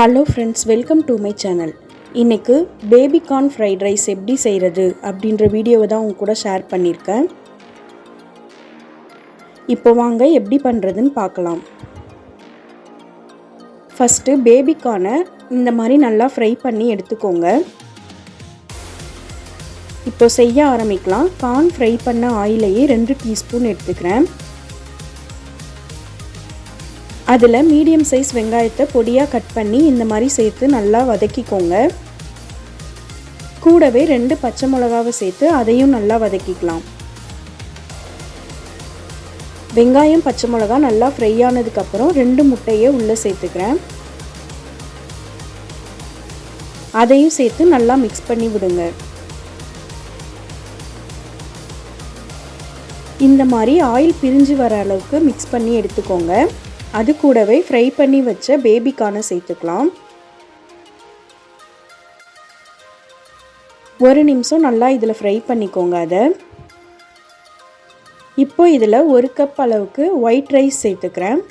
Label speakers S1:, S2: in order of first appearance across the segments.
S1: Hello friends, welcome to my channel. இன்றைக்கு baby corn fried rice எப்படி செய்கிறது அப்படின்ற வீடியோவை தான் உங்க கூட ஷேர் பண்ணியிருக்கேன். இப்போ வாங்க எப்படி பண்ணுறதுன்னு பார்க்கலாம். ஃபஸ்ட்டு பேபி கார்னை இந்த மாதிரி நல்லா ஃப்ரை பண்ணி எடுத்துக்கோங்க. இப்போ செய்ய ஆரம்பிக்கலாம். கார்ன் ஃப்ரை பண்ண ஆயிலையே 2 டீஸ்பூன் எடுத்துக்கிறேன். அதில் மீடியம் சைஸ் வெங்காயத்தை பொடியாக கட் பண்ணி இந்த மாதிரி சேர்த்து நல்லா வதக்கிக்கோங்க. கூடவே 2 பச்சை மிளகாவை சேர்த்து அதையும் நல்லா வதக்கிக்கலாம். வெங்காயம் பச்சை மிளகா நல்லா ஃப்ரை ஆனதுக்கப்புறம் 2 முட்டையை உள்ளே சேர்த்துக்கிறேன். அதையும் சேர்த்து நல்லா மிக்ஸ் பண்ணி விடுங்க. இந்த மாதிரி ஆயில் பிரிஞ்சு வர அளவுக்கு மிக்ஸ் பண்ணி எடுத்துக்கோங்க. அது கூடவே ஃப்ரை பண்ணி வச்ச பேபி கார்னை சேர்த்துக்கலாம். 1 நிமிஷம் நல்லா இதில் ஃப்ரை பண்ணிக்கோங்க. அதை இப்போ இதில் 1 கப் அளவுக்கு ஒயிட் ரைஸ் சேர்த்துக்கிறேன்.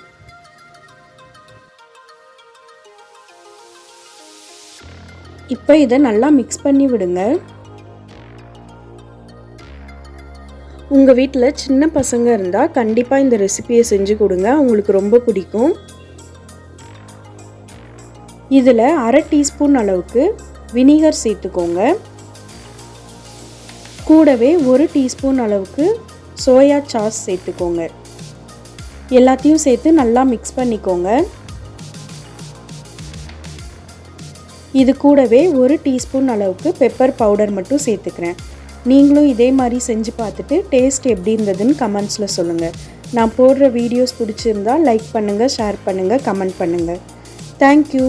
S1: இப்போ இதை நல்லா மிக்ஸ் பண்ணி விடுங்க. உங்கள் வீட்டில் சின்ன பசங்க இருந்தால் கண்டிப்பாக இந்த ரெசிபியை செஞ்சு கொடுங்க, அவங்களுக்கு ரொம்ப பிடிக்கும். இதில் 1/2 டீஸ்பூன் அளவுக்கு வினிகர் சேர்த்துக்கோங்க. கூடவே 1 டீஸ்பூன் அளவுக்கு சோயா சாஸ் சேர்த்துக்கோங்க. எல்லாத்தையும் சேர்த்து நல்லா மிக்ஸ் பண்ணிக்கோங்க. இது கூடவே 1 டீஸ்பூன் அளவுக்கு பெப்பர் பவுடர் மட்டும் சேர்த்துக்கிறேன். நீங்களும் இதே மாதிரி செஞ்சு பார்த்துட்டு டேஸ்ட் எப்படி இருந்ததுன்னு கமெண்ட்ஸில் சொல்லுங்கள். நான் போடுற வீடியோஸ் பிடிச்சிருந்தா லைக் பண்ணுங்கள், ஷேர் பண்ணுங்கள், கமெண்ட் பண்ணுங்கள். தேங்க்யூ.